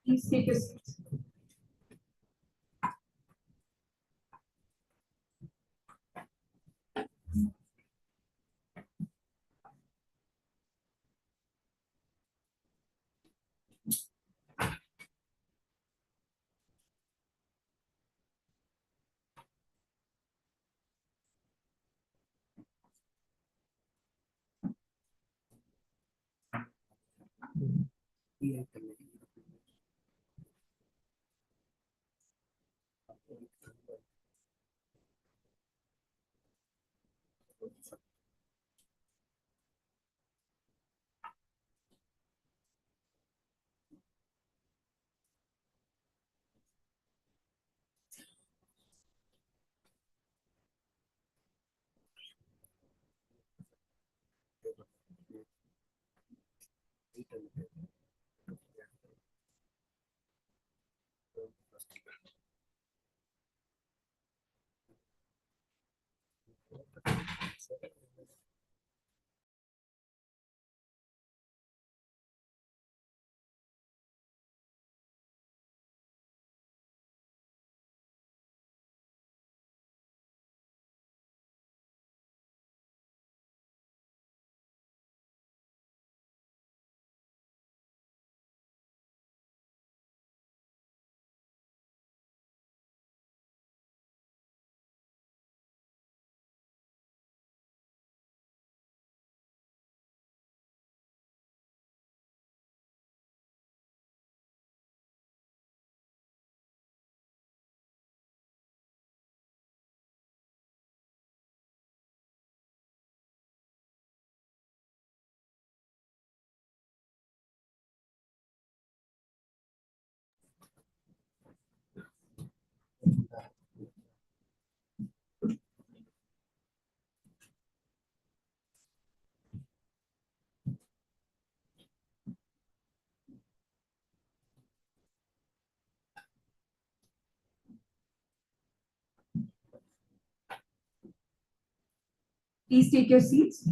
Please take your seats. Please take your seats.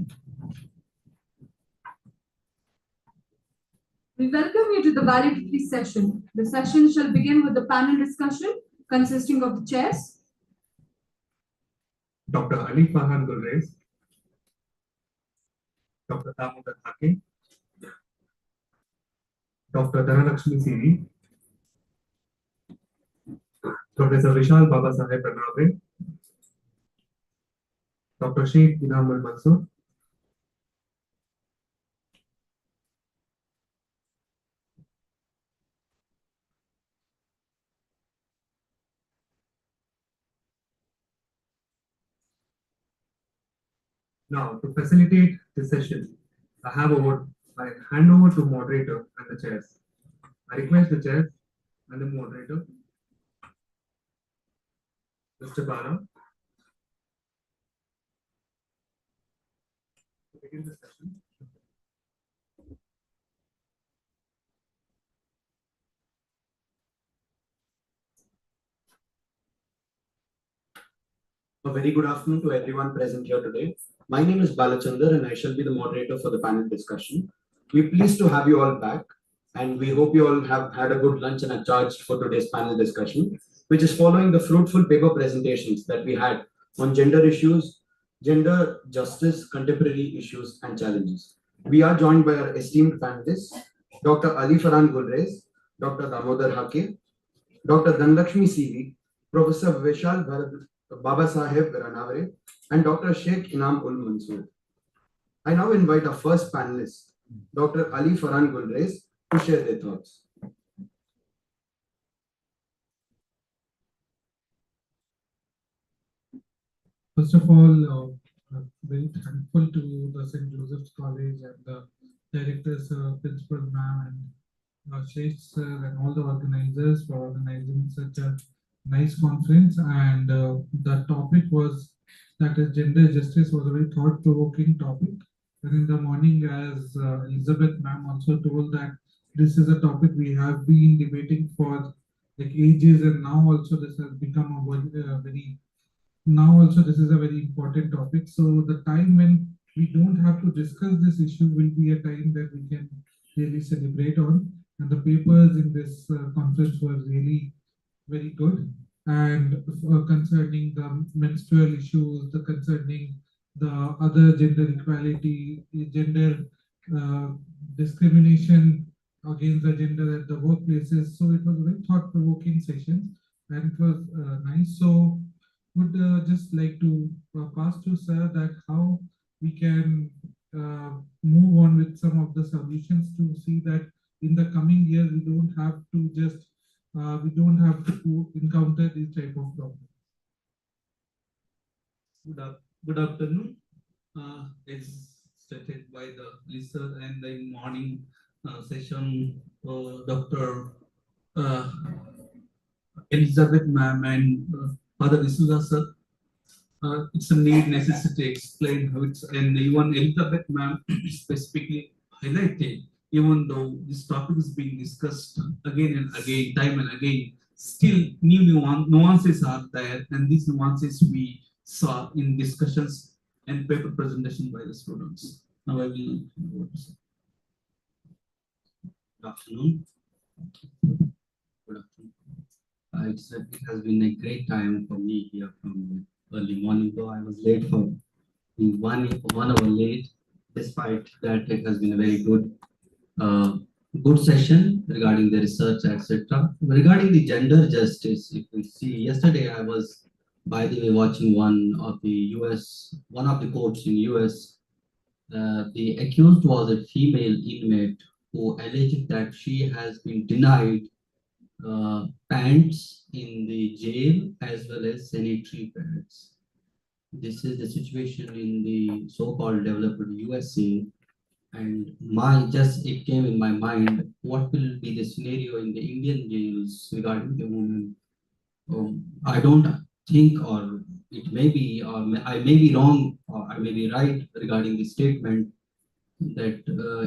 We welcome you to the valedictory session. The session shall begin with the panel discussion consisting of the chairs. Dr. Ali Farhan Gulrez, Dr. Damodar Hake, Dr. Dhanalakshmi CV, Professor Vishal Baba Saheb Ranave, Dr. Sheikh Inam Al Mansur, Now, to facilitate this session, I hand over to moderator and the chairs. I request the chairs and the moderator, Mr. Bara, to begin the session. A very good afternoon to everyone present here today. My name is Balachandar and I shall be the moderator for the panel discussion. We're pleased to have you all back and we hope you all have had a good lunch and are charged for today's panel discussion, which is following the fruitful paper presentations that we had on gender issues, gender justice, contemporary issues and challenges. We are joined by our esteemed panelists, Dr. Ali Farhan Gulrez, Dr. Damodar Hake, Dr. Dhanalakshmi CV, Professor Vishal Baba Saheb Ranave, and Dr. Sheikh Inam Ul Mansur. I now invite our first panelist, Dr. Ali Farhan Gulrez, to share their thoughts. First of all, very thankful to the St. Joseph's College and the directors, principal ma'am and Sheikh sir and all the organizers for organizing such a nice conference. And the topic was that is gender justice was a very thought-provoking topic. And in the morning, as Elizabeth ma'am also told that this is a topic we have been debating for like ages, and now also this has become a very now also this is a very important topic. So the time when we don't have to discuss this issue will be a time that we can really celebrate on. and the papers in this conference were really very good. And concerning the menstrual issues, the concerning the other gender equality, gender uh, discrimination against the gender at the workplaces. So it was a very thought-provoking session, and it was nice. So would just like to pass to sir that how we can move on with some of the solutions to see that in the coming year we don't have to just we don't have to encounter these type of problems. Good afternoon. As stated by the Lisa and the morning session, Dr. Uh, Elizabeth ma'am and Father D'Souza sir, it's a need necessity to explain how it's, and even Elizabeth ma'am specifically highlighted, even though this topic is being discussed again and again, time and again, still new nuances are there, and these nuances we saw in discussions and paper presentation by the students. Now I will go to sir. Good afternoon. Good afternoon. It has been a great time for me here from early morning, though I was late for being 1 hour late. Despite that, it has been a very good session regarding the research, etc. Regarding the gender justice, if we see, yesterday I was, by the way, watching one of the courts in US. The accused was a female inmate who alleged that she has been denied pants in the jail as well as sanitary pads. This is the situation in the so-called developed USA. And it came in my mind, what will be the scenario in the Indian jails regarding the women? I don't think, or it may be, I may be wrong, or I may be right regarding the statement that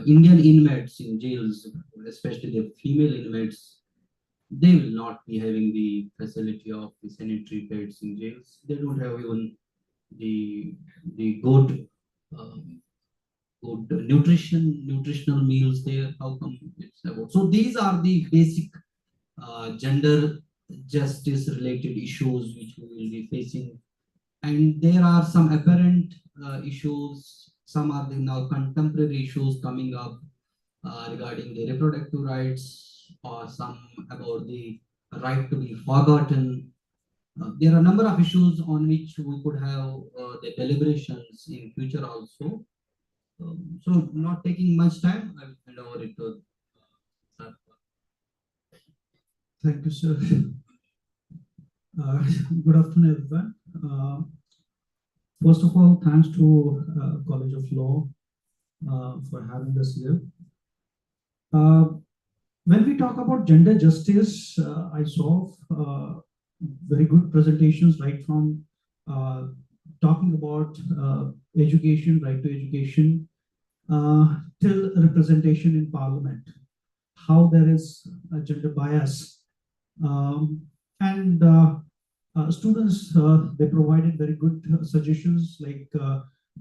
Indian inmates in jails, especially the female inmates, they will not be having the facility of the sanitary pads in jails. They don't have even the um, good nutritional meals there. How come it's about? So these are the basic gender justice related issues which we will be facing, and there are some apparent issues. Some are the now contemporary issues coming up regarding the reproductive rights, or some about the right to be forgotten. There are a number of issues on which we could have the deliberations in future also. So not taking much time, I will hand over it to sir. Thank you, sir. Uh, Good afternoon, everyone. First of all, thanks to College of Law for having us here. When we talk about gender justice, I saw very good presentations right from talking about education, right to education, till representation in parliament, how there is a gender bias. And students, they provided very good suggestions, like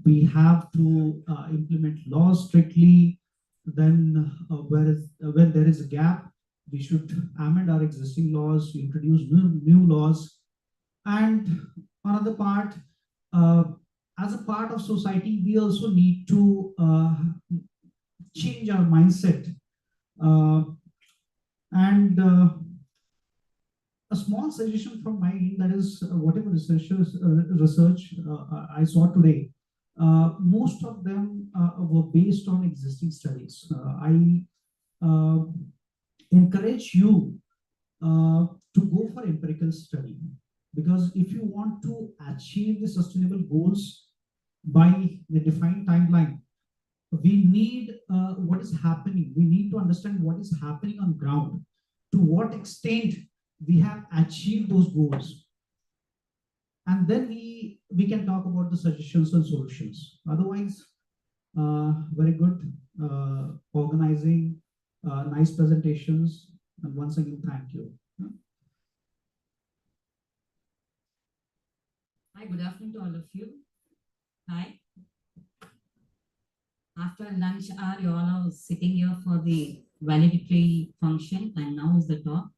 we have to implement laws strictly. Then when there is a gap, we should amend our existing laws, introduce new laws. And another part, uh, as a part of society, we also need to change our mindset. Uh, and a small suggestion from my end, that is whatever research I saw today, most of them were based on existing studies. I uh, encourage you to go for empirical study, because if you want to achieve the sustainable goals by the defined timeline, we need what is happening. We need to understand what is happening on ground, to what extent we have achieved those goals, and then we can talk about the suggestions and solutions. Otherwise, very good organizing, nice presentations, and once again, thank you. Hi, good afternoon to all of you. Hi. After lunch hour, you all are sitting here for the valedictory function, and now is the talk.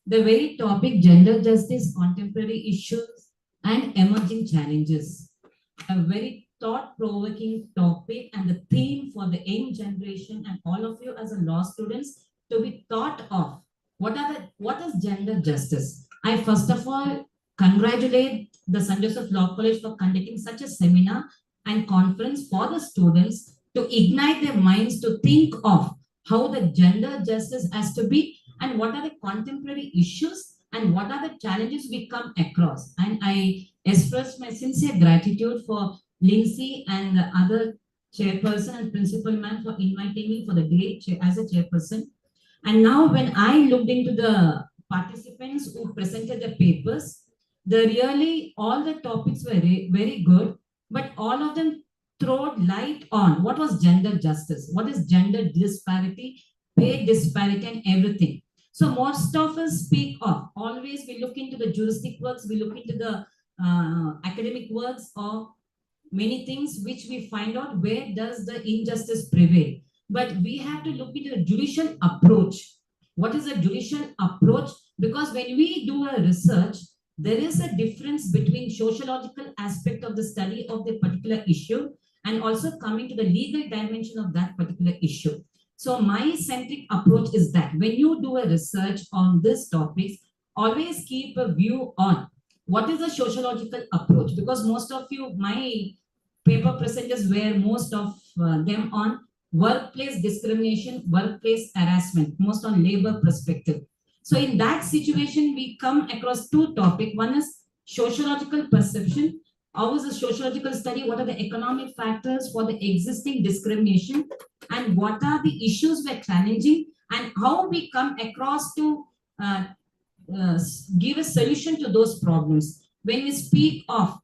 The very topic, gender justice, contemporary issues, and emerging challenges. A very thought-provoking topic and the theme for the young generation and all of you as a law students to be thought of. What is gender justice? I first of all congratulate the St. Joseph Law College for conducting such a seminar and conference for the students to ignite their minds to think of how the gender justice has to be and what are the contemporary issues and what are the challenges we come across. And I express my sincere gratitude for Lindsay and the other chairperson and principal man for inviting me for the day as a chairperson. And now when I looked into the participants who presented the papers, the really all the topics were very good, but all of them throw light on what was gender justice, what is gender disparity, pay disparity, and everything. So most of us speak of always we look into the juristic works, we look into the academic works or many things which we find out where does the injustice prevail. But we have to look into the judicial approach. What is a judicial approach? Because when we do a research, there is a difference between sociological aspect of the study of the particular issue and also coming to the legal dimension of that particular issue. So my centric approach is that when you do a research on these topics, always keep a view on what is the sociological approach, because most of you, my paper presenters were most of them on workplace discrimination, workplace harassment, most on labor perspective. So in that situation, we come across two topics. One is sociological perception. How is the sociological study? What are the economic factors for the existing discrimination? And what are the issues we're challenging? And how we come across to give a solution to those problems. When we speak of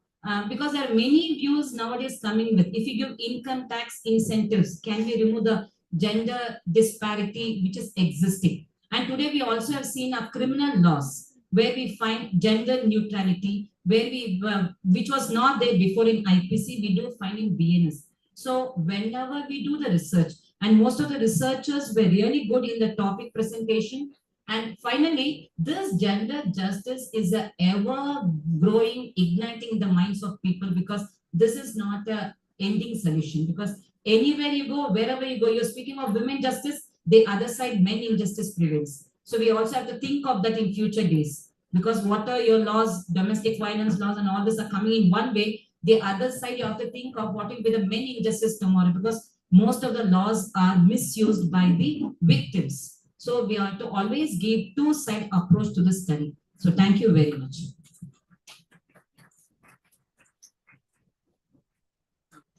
because there are many views nowadays coming with, if you give income tax incentives, can we remove the gender disparity which is existing? And today we also have seen a criminal laws where we find gender neutrality, where we which was not there before in IPC, we do find in BNS. So whenever we do the research, and most of the researchers were really good in the topic presentation, and finally, this gender justice is a ever growing, igniting the minds of people, because this is not a ending solution. Because anywhere you go, wherever you go, you're speaking of women justice, the other side, men injustice prevails. So we also have to think of that in future days. Because what are your laws, domestic violence laws, and all this are coming in one way. The other side, you have to think of what will be the men injustice tomorrow, because most of the laws are misused by the victims. So we have to always give two-side approach to the study. So thank you very much.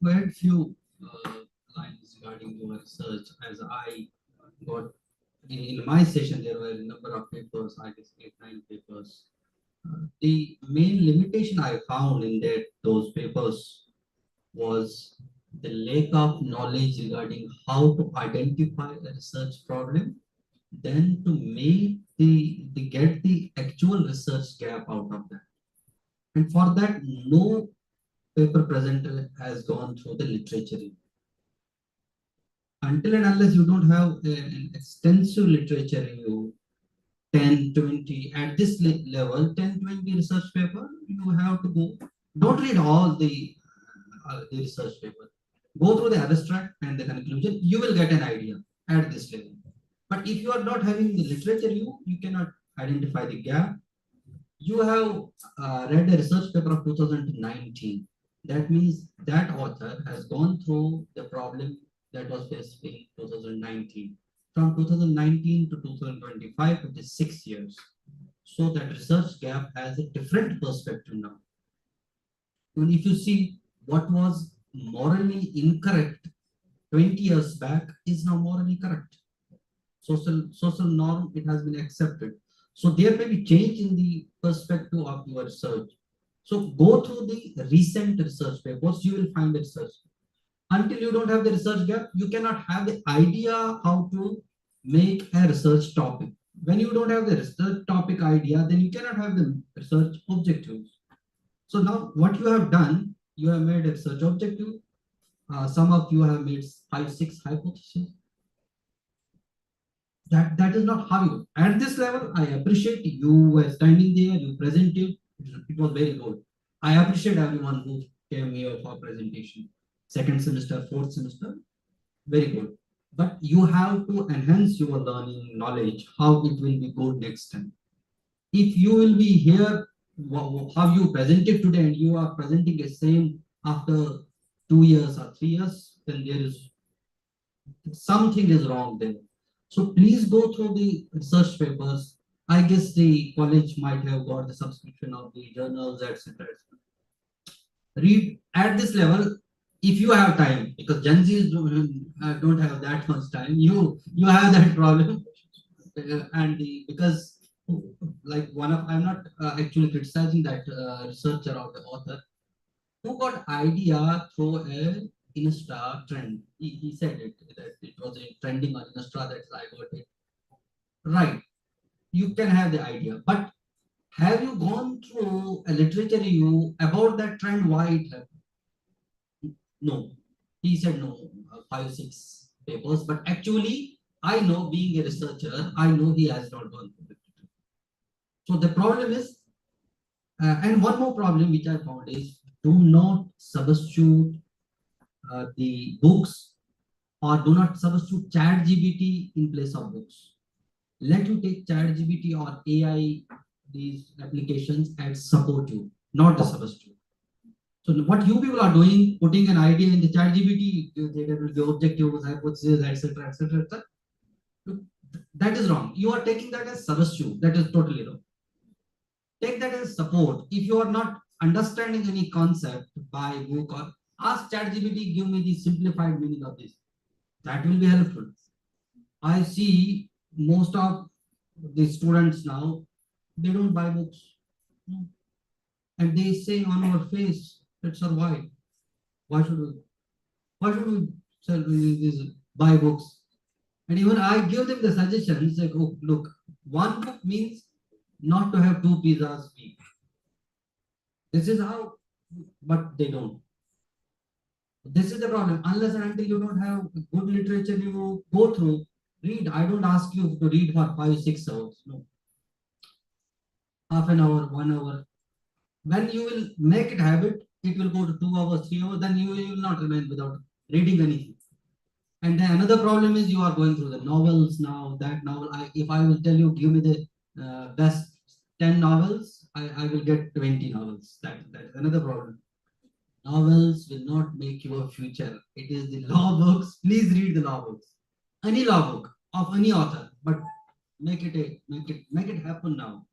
Quite few lines regarding your research. As I got in my session, there were a number of papers, I guess 8-9 papers. The main limitation I found in those papers was the lack of knowledge regarding how to identify a research problem, then to make the get the actual research gap out of that. And for that, no paper presenter has gone through the literature review. Until and unless you don't have an extensive literature review, 10, 20, at this level, 10, 20 research paper, you have to go, don't read all the research paper. Go through the abstract and the conclusion, you will get an idea at this level. But if you are not having the literature review, you cannot identify the gap. You have read a research paper of 2019. That means that author has gone through the problem that was faced in 2019. From 2019 to 2025, it is 6 years. So that research gap has a different perspective now. And if you see what was morally incorrect 20 years back is now morally correct. Social norm, it has been accepted. So there may be change in the perspective of your research. So go through the recent research papers, you will find the research. Until you don't have the research gap, you cannot have the idea how to make a research topic. When you don't have the research topic idea, then you cannot have the research objectives. So now what you have done, you have made a research objective. Some of you have made 5, 6 hypotheses. That is not how you, at this level, I appreciate you were standing there, you presented, it was very good. I appreciate everyone who came here for presentation. Second semester, fourth semester, very good. But you have to enhance your learning knowledge, how it will be good next time. If you will be here, how you presented today, and you are presenting the same after 2 years or 3 years, then there is something is wrong there. So please go through the research papers. I guess the college might have got the subscription of the journals, etc. Read at this level if you have time, because Gen Zs don't have that much time. You have that problem, and because like one of, I'm not actually criticizing that researcher or the author who got idea through a Insta trend. He said it that it was a trending on Insta, that's I got it. Right. You can have the idea, but have you gone through a literature review about that trend, why it happened? No. He said no, 5, 6 papers, but actually, I know, being a researcher, I know he has not gone through it. So the problem is, and one more problem which I found is, do not substitute the books, or do not substitute chat GBT in place of books. Let you take chat GBT or AI, these applications, and support you, not the substitute. So what you people are doing, putting an idea in the chat GBT, there will be objectives, hypotheses, etc., etc., etc. That is wrong. You are taking that as substitute. That is totally wrong. Take that as support. If you are not understanding any concept by book, or ask ChatGPT, give me the simplified meaning of this. That will be helpful. I see most of the students now, they don't buy books. And they say on our face, that's our why. Why should we? Why should we sell these buy books? And even I give them the suggestions like, oh, look, one book means not to have 2 pizzas a week. This is how, but they don't. This is the problem. Unless and until you don't have good literature, you go through, read. I don't ask you to read for 5, 6 hours. No. Half an hour, 1 hour. When you will make it habit, it will go to 2 hours, 3 hours, then you will not remain without reading anything. And then another problem is you are going through the novels now, that novel. If I will tell you, give me the best 10 novels, I will get 20 novels. That is another problem. Novels will not make your future. It is the law books. Please read the law books. Any law book of any author, but make it happen now.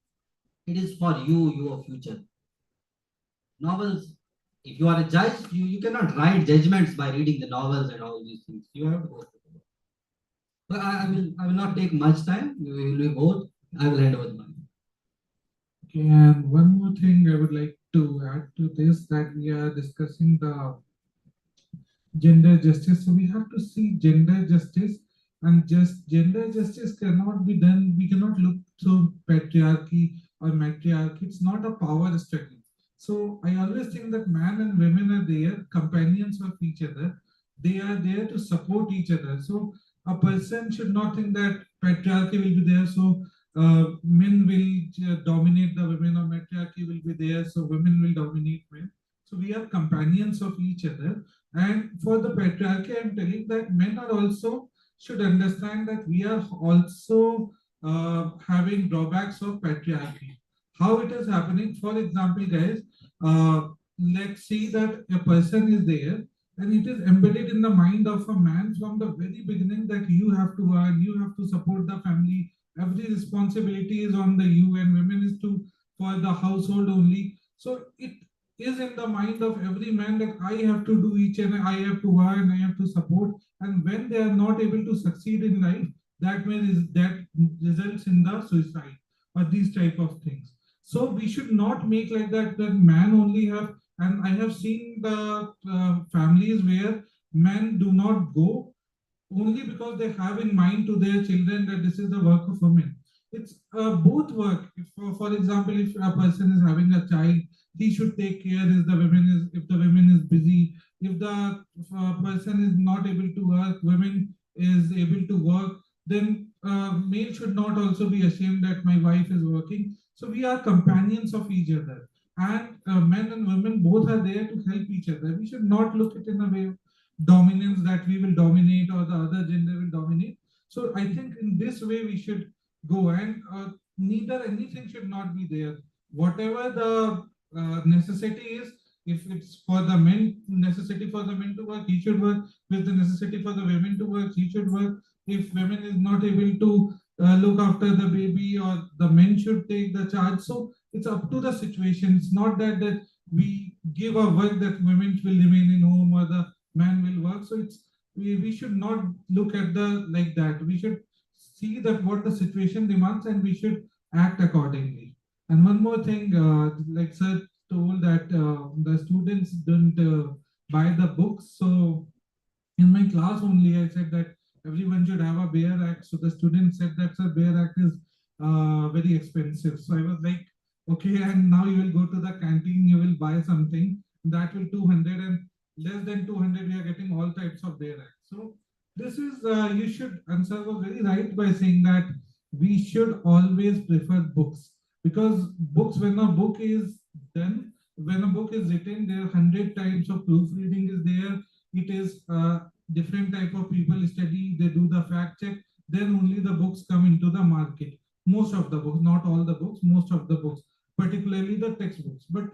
It is for you, your future. Novels, if you are a judge, you cannot write judgments by reading the novels and all these things. You have to go through the book. But I will not take much time. We will be both. I will hand over the mic. Okay, and one more thing I would like to add to this, that we are discussing the gender justice. So we have to see gender justice, and just gender justice cannot be done. We cannot look through patriarchy or matriarchy. It's not a power struggle. So I always think that man and women are there, companions of each other. They are there to support each other. So a person should not think that patriarchy will be there, so men will dominate the women, or matriarchy will be there, so women will dominate men. So we are companions of each other. And for the patriarchy, I'm telling that men are also should understand that we are also having drawbacks of patriarchy. How it is happening? For example, guys, let's see that a person is there, and it is embedded in the mind of a man from the very beginning that you have to earn, you have to support the family. Every responsibility is on the you, and women is to for the household only. So it is in the mind of every man that I have to do each, and I have to earn, I have to support. And when they are not able to succeed in life, that results in the suicide or these type of things. So we should not make like that man only have. And I have seen the families where men do not go only because they have in mind to their children that this is the work of women. It's both work. If, for example, if a person is having a child, he should take care. If the woman is busy, if the person is not able to work, women is able to work. then male should not also be ashamed that my wife is working. So we are companions of each other, and men and women both are there to help each other. We should not look at it in a way of dominance, that we will dominate or the other gender will dominate. So I think in this way we should go, and neither anything should not be there. Whatever the necessity is, if it's for the men, necessity for the men to work, he should work. If the necessity for the women to work, he should work. If women is not able to look after the baby, or the men should take the charge. So it's up to the situation. It's not that we give a work that women will remain in home or the man will work. So we should not look at the like that. We should see that what the situation demands, and we should act accordingly. And one more thing, like sir told that the students don't buy the books. So in my class only, I said that everyone should have a Bear Act. So the student said that sir, Bear Act is very expensive. So I was like, okay, and now you will go to the canteen, you will buy something that will 200, and less than 200, we are getting all types of Bear Act. So this is, you should, and sir was very right by saying that we should always prefer books, because books, when a book is done, when a book is written, there are 100 types of proofreading is there. It is different type of people study, they do the fact check, then only the books come into the market. Most of the books, not all the books, most of the books, particularly the textbooks. But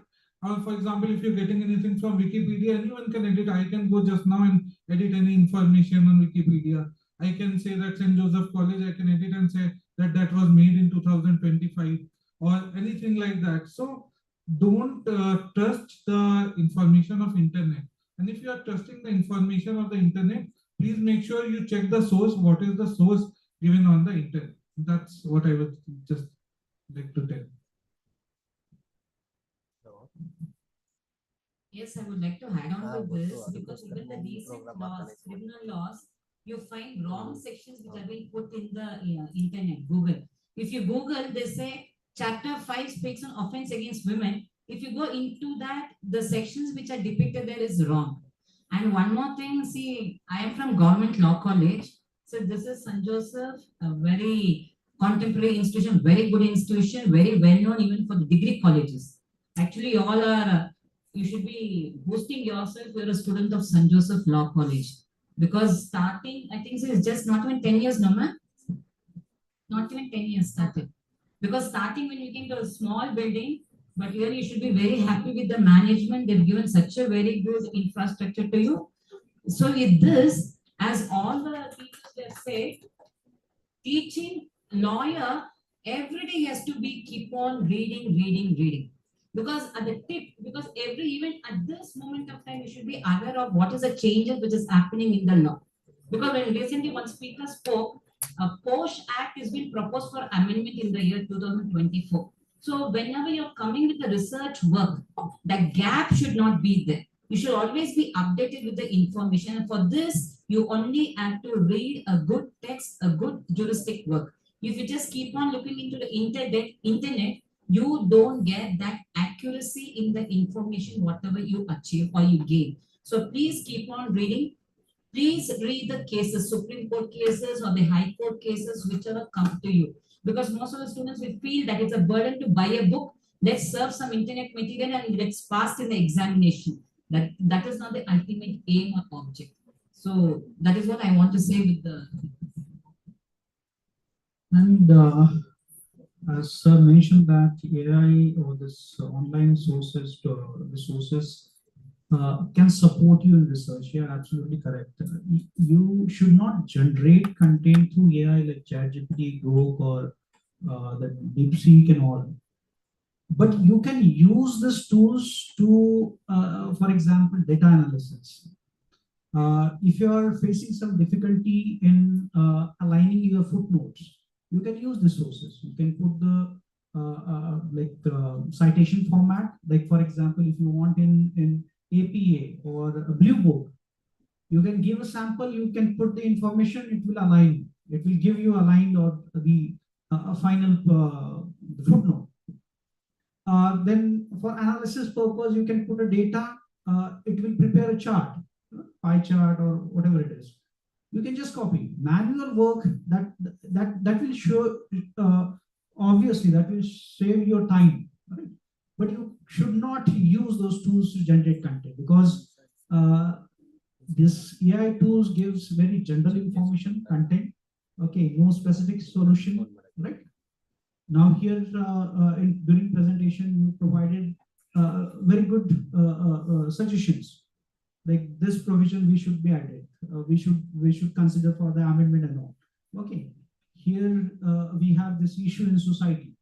for example, if you're getting anything from Wikipedia, anyone can edit. I can go just now and edit any information on Wikipedia. I can say that St. Joseph College, I can edit and say that that was made in 2025 or anything like that. So don't trust the information of internet. And if you are trusting the information of the internet, please make sure you check the source. What is the source given on the internet? That's what I would just like to tell. Yes, I would like to add on to this, because even the recent laws, criminal laws, you find wrong sections which have been put in the internet, Google. If you Google, they say chapter 5 speaks on offense against women. If you go into that, the sections which are depicted there is wrong. And one more thing, see, I am from Government Law College. So this is St. Joseph, a very contemporary institution, very good institution, very well known even for the degree colleges. Actually, all are you should be boosting yourself. You're a student of St. Joseph Law College, because starting, I think it's just not even 10 years, no, ma'am? Not even 10 years started. Because starting when you came to a small building, but here you should be very happy with the management. They've given such a very good infrastructure to you. So with this, as all the teachers have said, teaching lawyer, every day has to be keep on reading. Because at the tip, because every even at this moment of time, you should be aware of what is the changes which is happening in the law. Because when recently one speaker spoke, a POSH Act has been proposed for amendment in the year 2024. So whenever you're coming with the research work, the gap should not be there. You should always be updated with the information. And for this, you only have to read a good text, a good juristic work. If you just keep on looking into the internet, you don't get that accuracy in the information, whatever you achieve or you gain. So please keep on reading. Please read the cases, Supreme Court cases or the High Court cases, whichever come to you. Because most of the students will feel that it's a burden to buy a book. Let's serve some internet material and let's pass in the examination. That is not the ultimate aim or object. So that is what I want to say with the. And as sir mentioned that AI or this online sources, resources can support you in research. Yeah, absolutely correct. You should not generate content through AI like ChatGPT, Grok, or the DeepSeek and all. But you can use these tools to, for example, data analysis. If you are facing some difficulty in aligning your footnotes, you can use the sources. You can put the citation format. Like for example, if you want in APA or a Blue Book, you can give a sample. You can put the information. It will align. It will give you aligned or the final footnote. Then for analysis purpose, you can put a data. It will prepare a chart, pie chart or whatever it is. You can just copy. Manual work, that that will show, obviously that will save your time, right? But you should not use those tools to generate content, because this AI tools gives very general information content, okay, no specific solution, right? Now here, during presentation, you provided very good suggestions, like this provision we should be added, we should consider for the amendment and all. Okay, here we have this issue in society.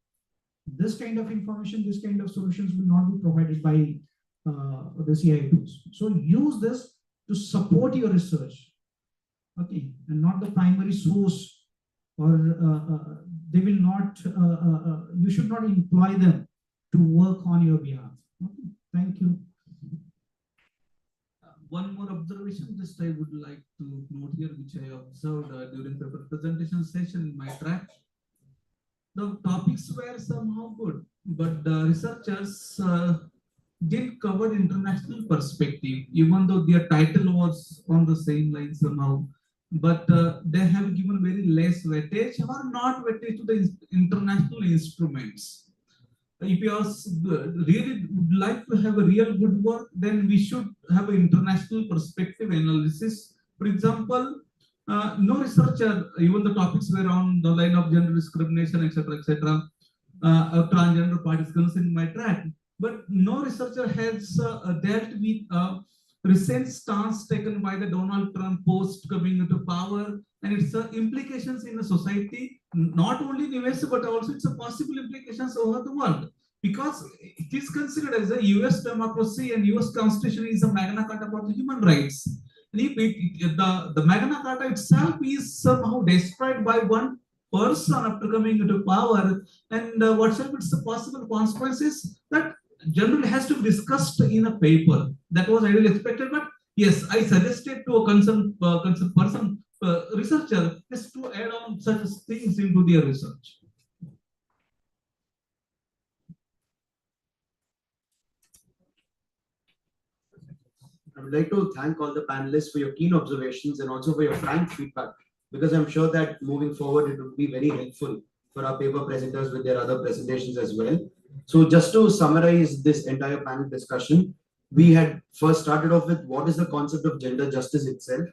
This kind of information, this kind of solutions will not be provided by the CI tools. So use this to support your research, okay, and not the primary source, or they will not. You should not employ them to work on your behalf. Okay. Thank you. One more observation just I would like to note here, which I observed during the presentation session in my track. The topics were somehow good, but the researchers didn't cover international perspective, even though their title was on the same line somehow. But they have given very less weightage or not weightage to the international instruments. If you really would like to have a real good work, then we should have an international perspective analysis. For example, no researcher, even the topics were on the line of gender discrimination, etc., transgender participants in my track. But no researcher has dealt with recent stance taken by the Donald Trump post coming into power and its implications in the society, not only in US, but also its possible implications over the world. Because it is considered as a US democracy, and US Constitution is a Magna Carta for the human rights. And if the Magna Carta itself is somehow destroyed by one person after coming into power, and what shall be the possible consequences, that generally has to be discussed in a paper. That was ideally expected, but yes, I suggested to a concerned person, researcher, just to add on such things into their research. I would like to thank all the panelists for your keen observations and also for your frank feedback, because I'm sure that moving forward it would be very helpful for our paper presenters with their other presentations as well. So just to summarize this entire panel discussion, we had first started off with what is the concept of gender justice itself,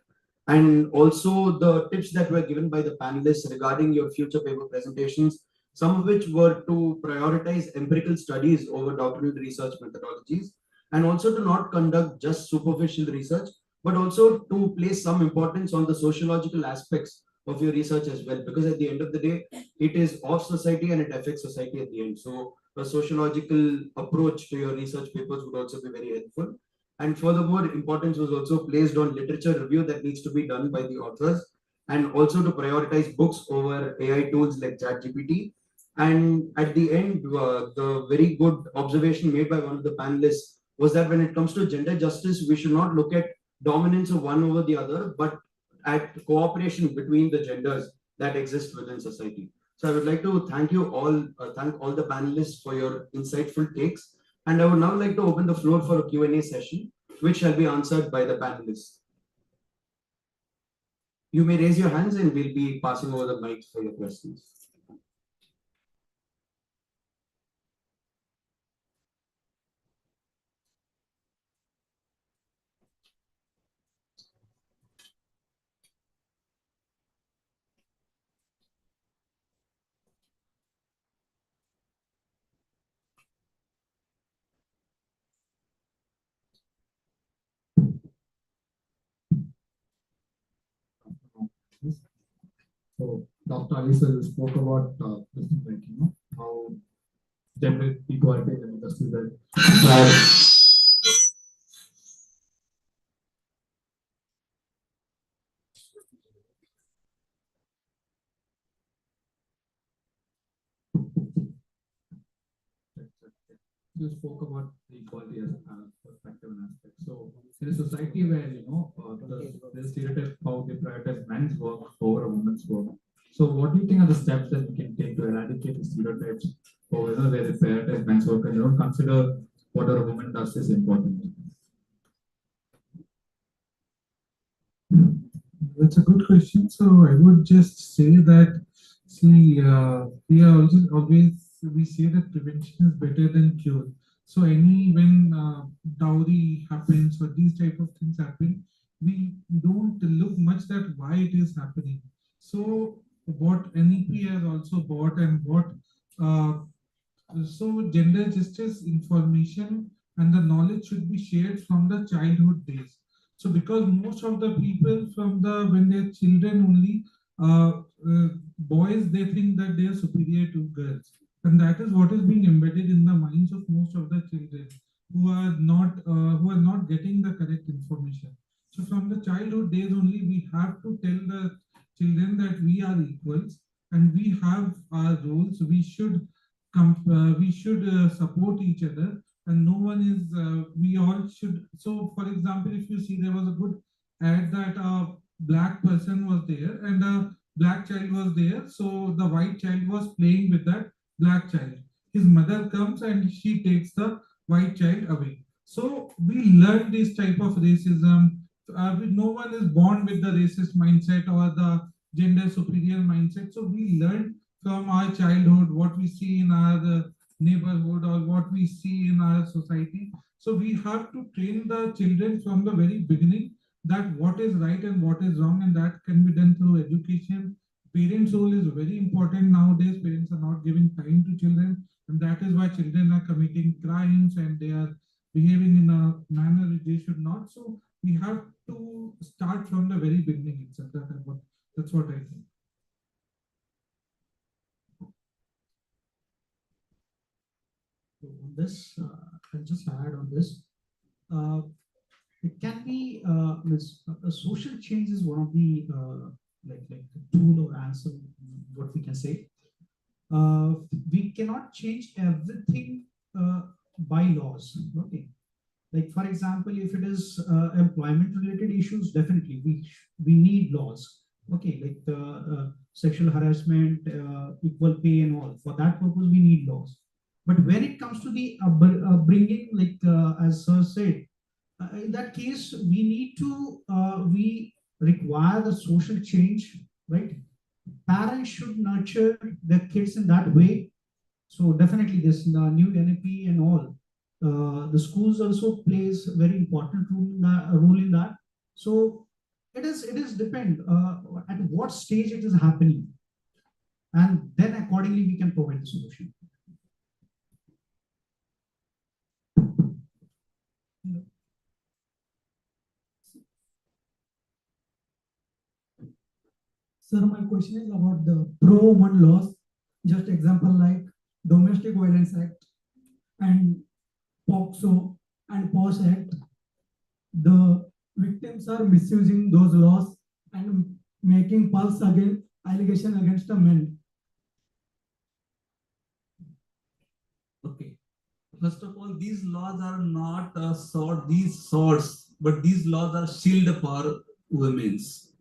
and also the tips that were given by the panelists regarding your future paper presentations, some of which were to prioritize empirical studies over doctrinal research methodologies, and also to not conduct just superficial research, but also to place some importance on the sociological aspects of your research as well, because at the end of the day, it is of society and it affects society at the end. So a sociological approach to your research papers would also be very helpful. And furthermore, importance was also placed on literature review that needs to be done by the authors, and also to prioritize books over AI tools like ChatGPT. And at the end, the very good observation made by one of the panelists was that when it comes to gender justice, we should not look at dominance of one over the other, but at cooperation between the genders that exist within society. So I would like to thank you all, thank all the panelists for your insightful takes. And I would now like to open the floor for a Q&A session, which shall be answered by the panelists. You may raise your hands and we'll be passing over the mic for your questions. So Dr. Ali sir spoke about this thing, like, how gender equality and industry that you spoke about the equality as a perspective and aspect. So in a society where there's stereotype how they prioritize men's work over a woman's work. So what do you think are the steps that we can take to eradicate the stereotypes or where they prioritize men's work and they don't consider what a woman does is important? That's a good question. So I would just say that See, we are also always we say that prevention is better than cure. So when dowry happens or these type of things happen, we don't look much at why it is happening. So what NEP has also bought and what uh, so gender justice information and the knowledge should be shared from the childhood days. So because most of the people from the when they're children only, boys they think that they are superior to girls, and that is what is being embedded in the minds of most of the children who are not getting the correct information. So from the childhood days only, we have to tell the children that we are equals and we have our roles. We should support each other, and no one is we all should. So for example, if you see, there was a good ad that a black person was there and a black child was there, so the white child was playing with that black child. His mother comes and she takes the white child away. So we learn this type of racism. No one is born with the racist mindset or the gender superior mindset, so we learn from our childhood, what we see in our neighborhood or what we see in our society. So we have to train the children from the very beginning that what is right and what is wrong, and that can be done through education. Parents' role is very important nowadays. Parents are not giving time to children, and that is why children are committing crimes and they are behaving in a manner which they should not. So we have to start from the very beginning itself. That's what I think. So on this, I'll just add on this. Uh, it can be a social change is one of the like the tool or answer what we can say. We cannot change everything by laws. Okay, like for example, if it is employment related issues, definitely we need laws. Okay, like the sexual harassment, equal pay and all. For that purpose, we need laws. But when it comes to the bringing, like as sir said, in that case, we need to we require the social change, right? Parents should nurture their kids in that way. So definitely this new NAP and all, the schools also plays a very important role in that. So it is depend at what stage it is happening, and then accordingly we can provide the solution. Sir, my question is about the pro-woman laws. Just example like Domestic Violence Act and POXO and POS Act. The victims are misusing those laws and making false allegation against the men. Okay. First of all, these laws are not these swords, but these laws are shield for women's.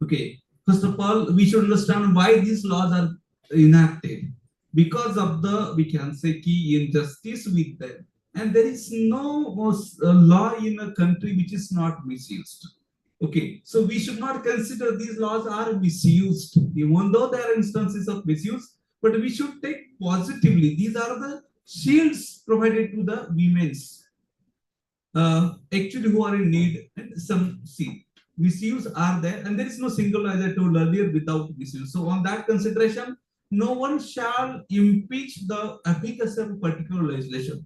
Okay. First of all, we should understand why these laws are enacted. Because of the, we can say, key injustice with them. And there is no law in a country which is not misused. Okay, so we should not consider these laws are misused, even though there are instances of misuse, but we should take positively. These are the shields provided to the women's actually who are in need, and some see misuse are there, and there is no single, as I told earlier, without misuse. So on that consideration, no one shall impeach the efficacy of particular legislation.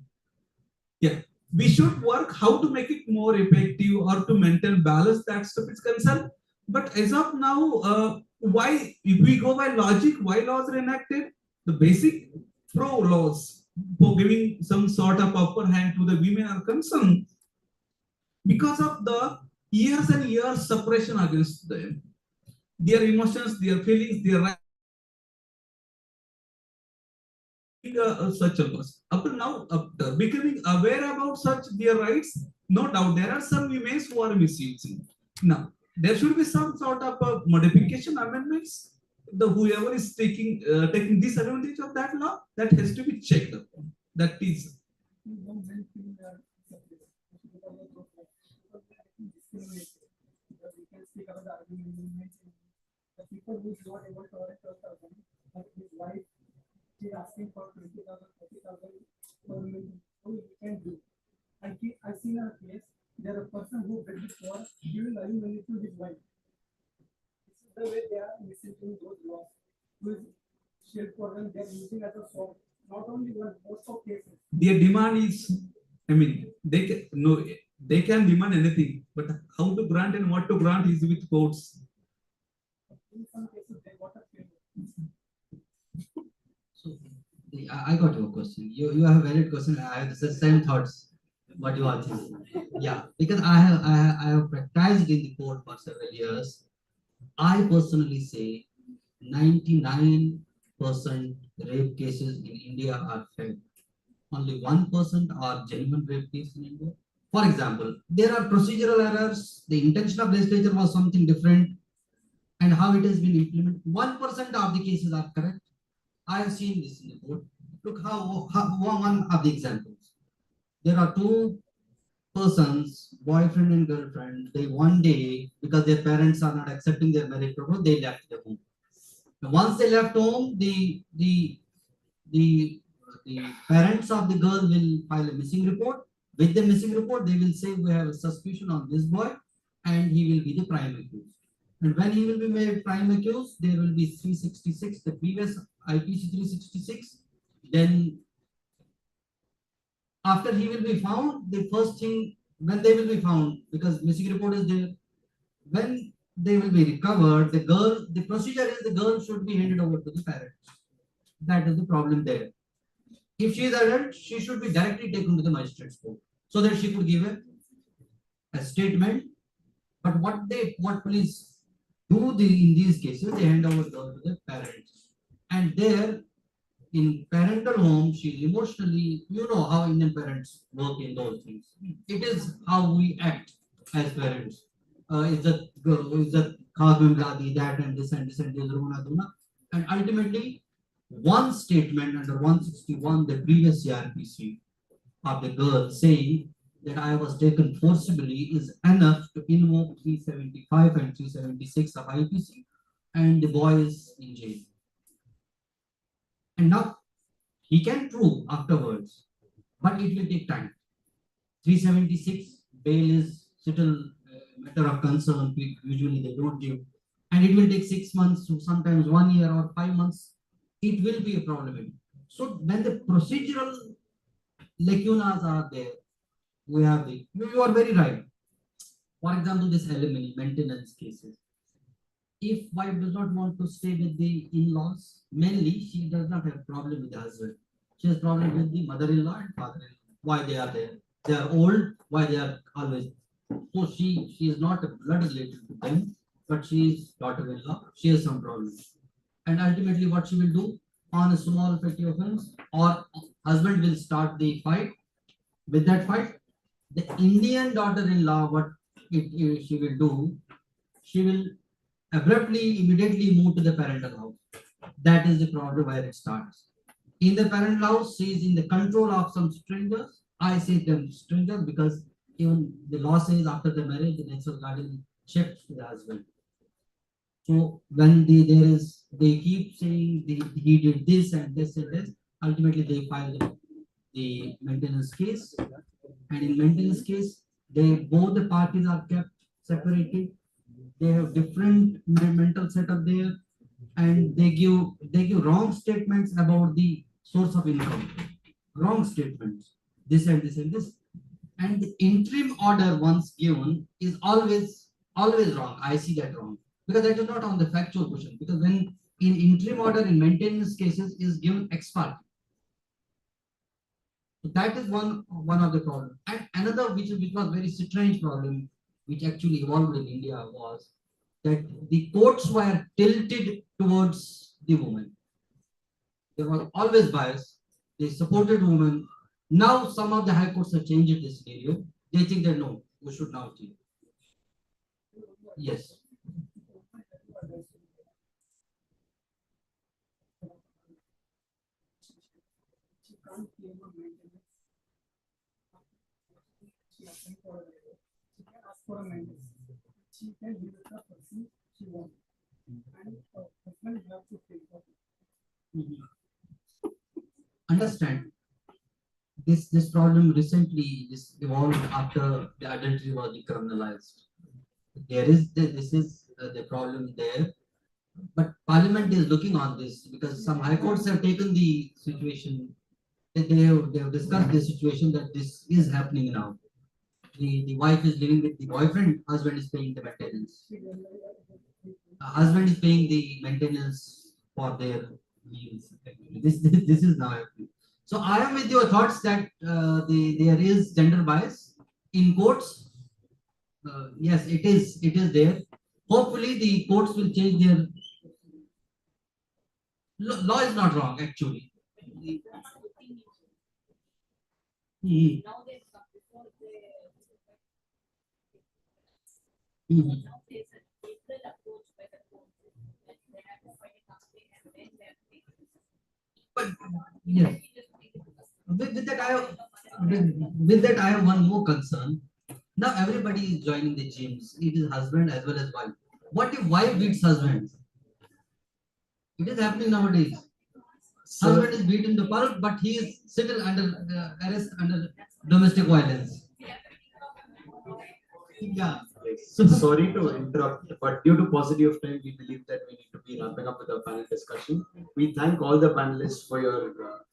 Yeah, we should work how to make it more effective or to maintain balance. That stuff is concerned. But as of now, why, if we go by logic, why laws are enacted? The basic pro laws for giving some sort of upper hand to the women are concerned because of the years and years suppression against them, their emotions, their feelings, their such a laws. Up to now, after becoming aware about such their rights, no doubt there are some women who are misusing. Now, there should be some sort of modification amendments. The whoever is taking disadvantage of that law, that has to be checked upon. That is. People who is not able to considering those laws, with shield for them, they're using as a sword. Not only one, most of cases. Their demand is, I mean, they can, no, they can demand anything, but how to grant and what to grant is with courts. In some cases, they got a favor. So I got your question. You have a valid question. I have the same thoughts. What you are thinking? Yeah, because I have practiced in the court for several years. I personally say 99% rape cases in India are fake. Only 1% are genuine rape cases in India. For example, there are procedural errors. The intention of legislature was something different, and how it has been implemented. 1% of the cases are correct. I have seen this in the court. Look how one of the examples. There are two persons, boyfriend and girlfriend. They one day, because their parents are not accepting their marriage proposal, they left the home. Now, once they left home, the parents of the girl will file a missing report. With the missing report, they will say we have a suspicion on this boy, and he will be the prime accused. And when he will be made prime accused, there will be 366, the previous IPC 366. Then after he will be found, the first thing, when they will be found, because missing report is there, when they will be recovered, the procedure is the girl should be handed over to the parents. That is the problem there. If she is adult, she should be directly taken to the magistrate's court so that she could give a statement. But what police do in these cases, they hand over girl to the parents. And there, in parental home, she emotionally, you know how Indian parents work in those things. It is how we act as parents. Is that that and this and this and this, and ultimately, one statement under 161, the previous CRPC of the girl saying that I was taken forcibly is enough to invoke 375 and 376 of IPC, and the boy is in jail. And now he can prove afterwards, but it will take time. 376 bail is still a matter of concern. Usually they don't give, and it will take 6 months to sometimes 1 year or 5 months. It will be a problem. So when the procedural lacunas are there, we have the, you are very right. For example, this alimony maintenance cases. If wife does not want to stay with the in-laws, mainly she does not have problem with the husband. She has problem with the mother-in-law and father-in-law. Why they are there? They are old. Why they are always? So she is not a blood related to them, but she is daughter-in-law. She has some problems. And ultimately, what she will do on a small petty offense, or husband will start the fight. With that fight, the Indian daughter-in-law, what she will do, she will abruptly, immediately move to the parental house. That is the problem where it starts. In the parental house, she is in the control of some strangers. I say them strangers because even the law says after the marriage, the natural guardian shifts to the husband. So when they keep saying he did this and this and this, ultimately they file the maintenance case. And in maintenance case, both the parties are kept separated. They have different mental setup there, and they give wrong statements about the source of income. Wrong statements. This and this and this. And the interim order once given is always wrong. I see that wrong. Because that is not on the factual question. Because when in interim order in maintenance cases is given ex parte. So that is one of the problems. And another which was very strange problem, which actually evolved in India, was that the courts were tilted towards the woman. There was always bias. They supported women. Now some of the high courts have changed this scenario. They think that no, we should now change. Yes. She can't claim a maintenance. She asking for a waiver. She can ask for a maintenance. She can be with the person she wants. And husband have to pay for it. Understand. This problem recently evolved after the adultery was decriminalized. This is the problem there. But But Parliament is looking on this because some high courts have taken the situation. They have discussed the situation that this is happening now. The wife is living with the boyfriend, husband is paying the maintenance. Husband is paying the maintenance for their meals. This is now happening. So I am with your thoughts that there is gender bias in courts. Yes, it is there. Hopefully the courts will change their law is not wrong actually. Mhm. Mhm. But yes, with that with that I have one more concern. Now everybody is joining the gyms. It is husband as well as wife. What if wife beats husband? It is happening nowadays. Husband is beaten to pulp, but he is still under arrest under domestic violence. Yeah. So sorry to interrupt, but due to paucity of time, we believe that we need to be wrapping up with our panel discussion. We thank all the panelists for your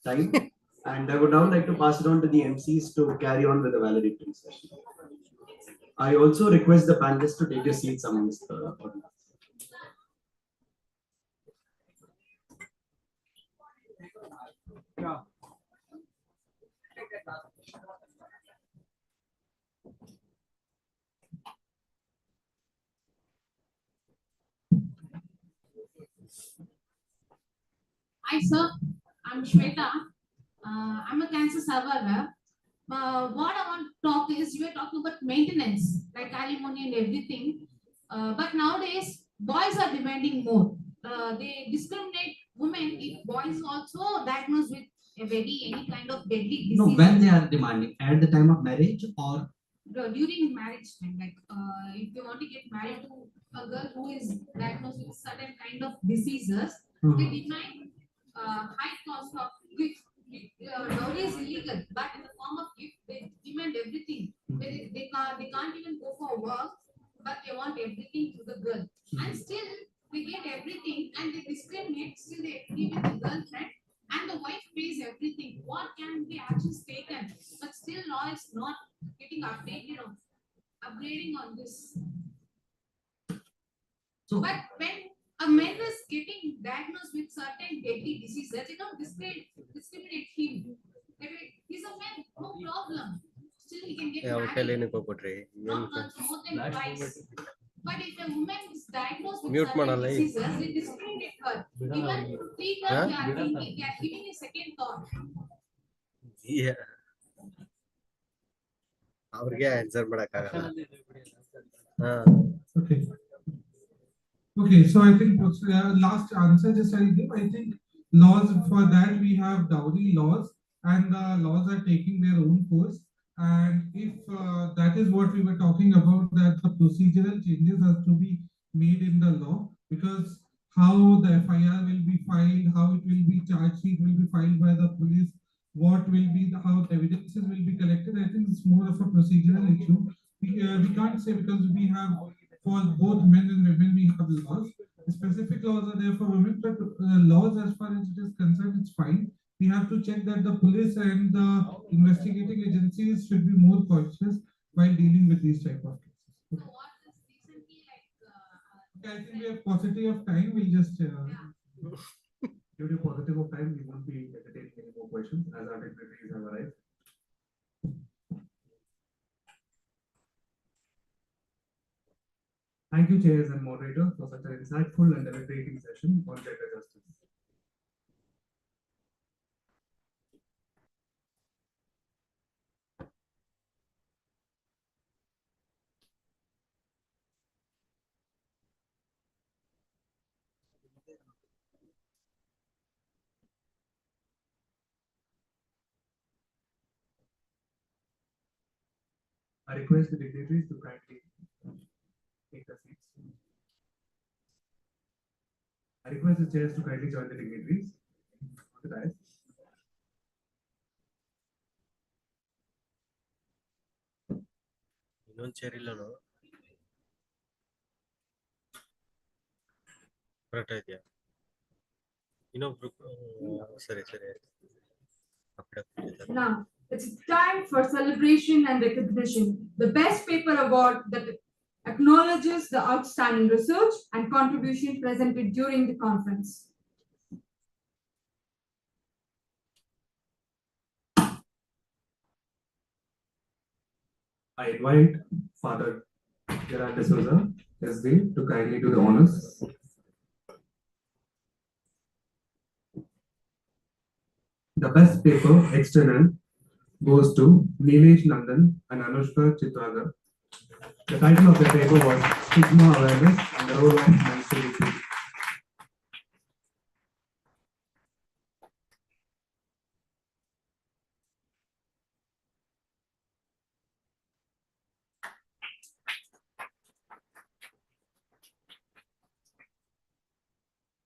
time, and I would now like to pass it on to the MCs to carry on with the valedictory session. I also request the panelists to take your seats amongst the audience. Hi, sir. I'm Shweta. I'm a cancer survivor. What I want to talk is you were talking about maintenance, like alimony and everything. But nowadays, boys are demanding more. They discriminate women if boys also diagnosed with a any kind of deadly No, disease. when they are demanding at the time of marriage or During marriage time, like if you want to get married to a girl who is diagnosed with certain kind of diseases, they demand high cost of gift. Dowry is illegal, but in the form of gift, they demand everything. They can't even go for work, but they want everything to the girl, and still they get everything, and they discriminate. Still, they agree with the girlfriend, and the wife pays everything. What can be actions taken? But still, law is not getting updated on upgrading on this. so But when a man is getting diagnosed with certain deadly diseases, they don't discriminate him. He's a man, no problem. Still, he can get married. Not once, more than twice. But if a woman is diagnosed with certain diseases, they discriminate her. Even three times they are giving a second thought. ಅವ್ರಿಗೆ answer ಮಾಡಕ್ಕಾಗಲ್ಲ. Okay. Okay, so I think last answer just I'll give. I think laws for that we have dowry laws, and the laws are taking their own course. And if that is what we were talking about, that the procedural changes have to be made in the law, because how the FIR will be filed, how it will be charge sheet will be filed by the police, what will be how the evidences will be collected. I think it's more of a procedural issue. We can't say because we have for both men and women we have laws. Specific laws are there for women, but laws as far as it is concerned, it's fine. We have to check that the police and the investigating agencies should be more cautious while dealing with these type of cases. So what is recently like? Okay, I think we have paucity of time. We'll just Due to paucity of time, we won't be entertaining any more questions as our dignitaries have arrived. Thank you, chairs and moderator, for such an insightful and deliberating session on gender justice. I request the dignitaries to kindly take their seats. I request the chairs to kindly join the dignitaries on the dais. ಇನ್ನೊಂದ್ chair ಇಲ್ಲನೋ Bhattacharya. Sorry. Now, it's time for celebration and recognition. The Best Paper Award that acknowledges the outstanding research and contribution presented during the conference. I invite Father Gerard de Souza, SD, to kindly do the honors. The best paper external goes to Nilesh Nandan and Anushka Chitragar. The title of the paper was Stigma Awareness and the Role of Menstruation.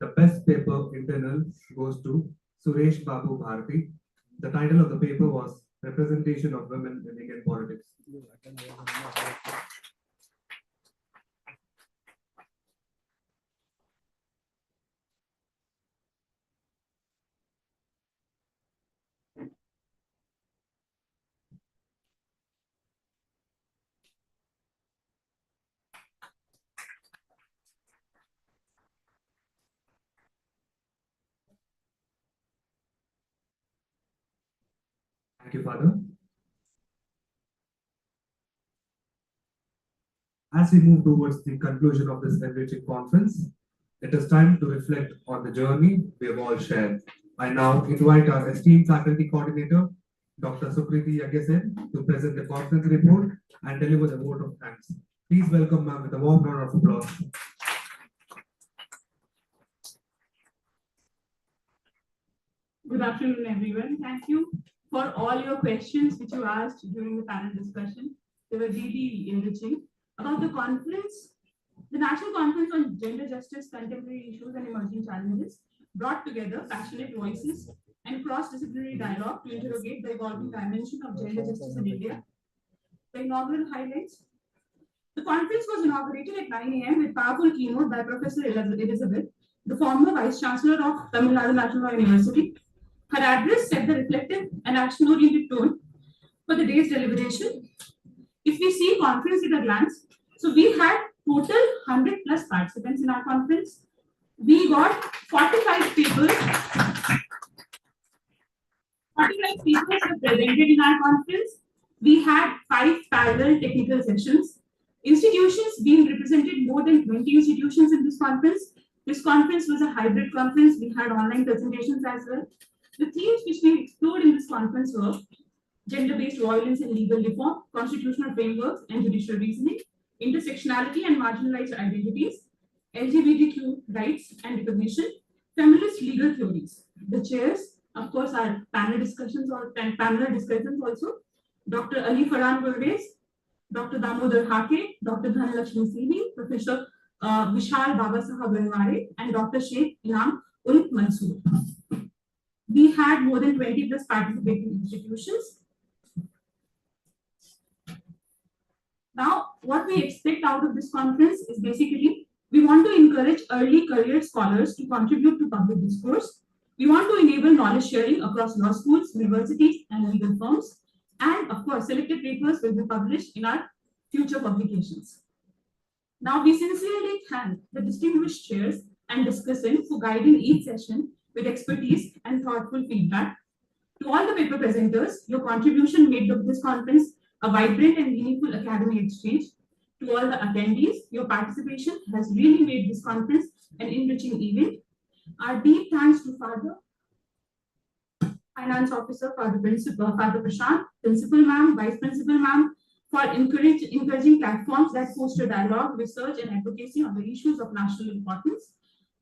The best paper internal goes to Suresh Babu Bharati. The title of the paper was Representation of Women in Indian Politics. Thank you, Father. As we move towards the conclusion of this enriching conference, it is time to reflect on the journey we have all shared. I now invite our esteemed faculty coordinator, Dr. Sukriti Yagesen, to present the conference report and deliver the vote of thanks. Please welcome ma'am with a warm round of applause. Good afternoon, everyone. Thank you for all your questions which you asked during the panel discussion. They were really enriching. About the conference, the National Conference on Gender Justice, Contemporary Issues and Emerging Challenges brought together passionate voices and cross-disciplinary dialogue to interrogate the evolving dimension of gender justice in India. The inaugural highlights. The conference was inaugurated at 9 a.m. with powerful keynote by Professor Elizabeth, the former Vice Chancellor of Tamil Nadu National Law University. Her address set the reflective and action-oriented tone for the day's deliberation. If we see conference at a glance, so we had total 100 plus participants in our conference. We got 45 papers. 45 papers were presented in our conference. We had 5 parallel technical sessions. Institutions being represented, more than 20 institutions in this conference. This conference was a hybrid conference. We had online presentations as well. The themes which we explored in this conference were gender-based violence and legal reform, constitutional frameworks and judicial reasoning, intersectionality and marginalized identities, LGBTQ rights and recognition, feminist legal theories. The chairs, of course, are panel discussions also. Dr. Ali Farhan Gurdes, Dr. Damodar Hake, Dr. Dhanalakshmi Sibi, Professor Vishal Babasaheb Banware, and Dr. Sheikh Inam Ul Mansoor. We had more than 20 plus participating institutions. Now, what we expect out of this conference is basically, we want to encourage early career scholars to contribute to public discourse. We want to enable knowledge sharing across law schools, universities, and legal firms. And of course, selected papers will be published in our future publications. Now, we sincerely thank the distinguished chairs and discussants for guiding each session with expertise and thoughtful feedback. To all the paper presenters, your contribution made this conference a vibrant and meaningful academic exchange. To all the attendees, your participation has really made this conference an enriching event. Our deep thanks to Father Finance Officer, Father Prashant, Principal Ma'am, Vice Principal Ma'am, for encouraging platforms that foster dialogue, research, and advocacy on the issues of national importance.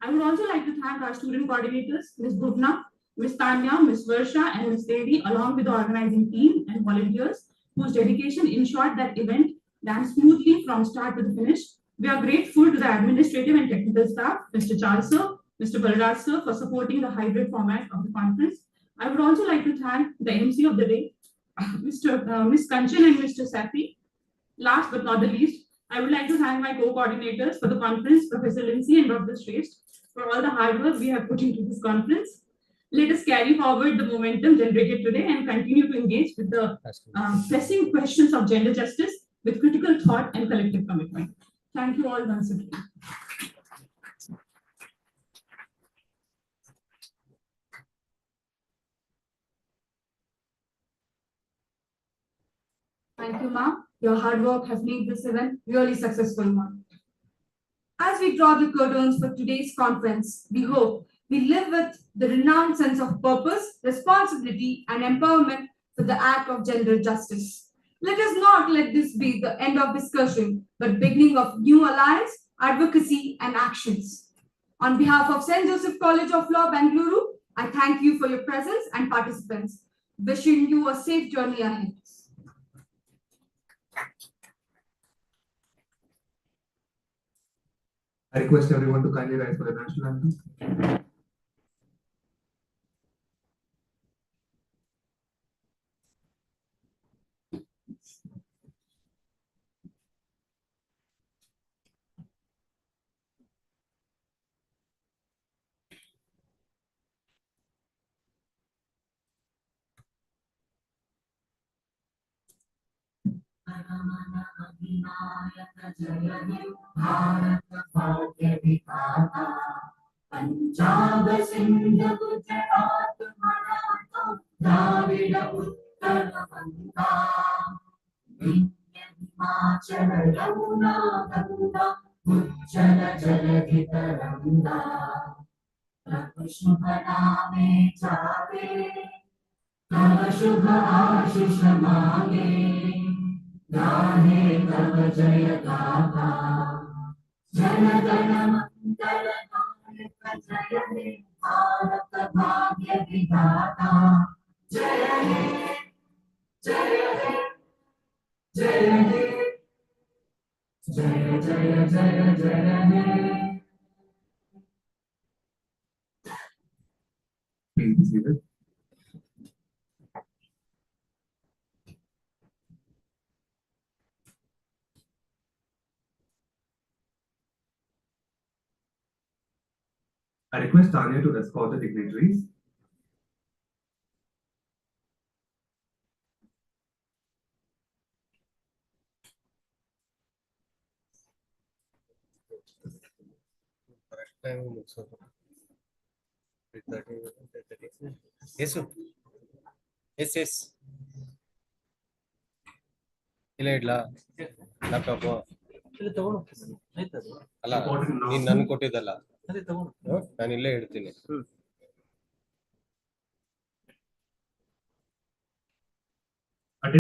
I would also like to thank our student coordinators, Ms. Bhuvna, Ms. Tanya, Ms. Varsha, and Ms. Devi, along with the organizing team and volunteers, whose dedication ensured that event ran smoothly from start to the finish. We are grateful to the administrative and technical staff, Mr. Charles Sir, Mr. Balraj Sir, for supporting the hybrid format of the conference. I would also like to thank the MC of the day, Ms. Kanchan and Mr. Safi. Last but not the least, I would like to thank my co-coordinators for the conference, Professor Lindsay and Dr. Shrestha, for all the hard work we have put into this conference. Let us carry forward the momentum generated today and continue to engage with the pressing questions of gender justice with critical thought and collective commitment. Thank you all once again. Thank you, ma'am. Your hard work has made this event really successful, ma'am. As we draw the curtains for today's conference, we hope we live with the renowned sense of purpose, responsibility, and empowerment for the act of gender justice. Let us not let this be the end of discussion, but beginning of new alliance, advocacy, and actions. On behalf of St. Joseph College of Law, Bengaluru, I thank you for your presence and participants. Wishing you a safe journey ahead. I request everyone to kindly rise for the national anthem. Punjab Sindh Gujarat Maratha Dravida उत्तर बंगा विंध्य हिमाचल यमुना गंगा उज्जल जलधि तरंगा प्रभु शुभ नामे जागे तव शुभ आशीष मांगे गाहे तव जय गाथा जन गण मंगल नायक जय हे भारत भाग्य विधाता जय हे जय हे जय हे जय जय जय जय हे Please be seated. I request Tanya to escort the dignitaries. Yes, yes. ಇಲ್ಲ ಇಡ್ಲಾ ಲ್ಯಾಪ್ಟಾಪ್ ಅಲ್ಲ ನೀನ್ ನನ್ ಕೊಟ್ಟಿದ್ದಲ್ಲ ನಾನು ಇಲ್ಲೇ ಇಡ್ತೀನಿ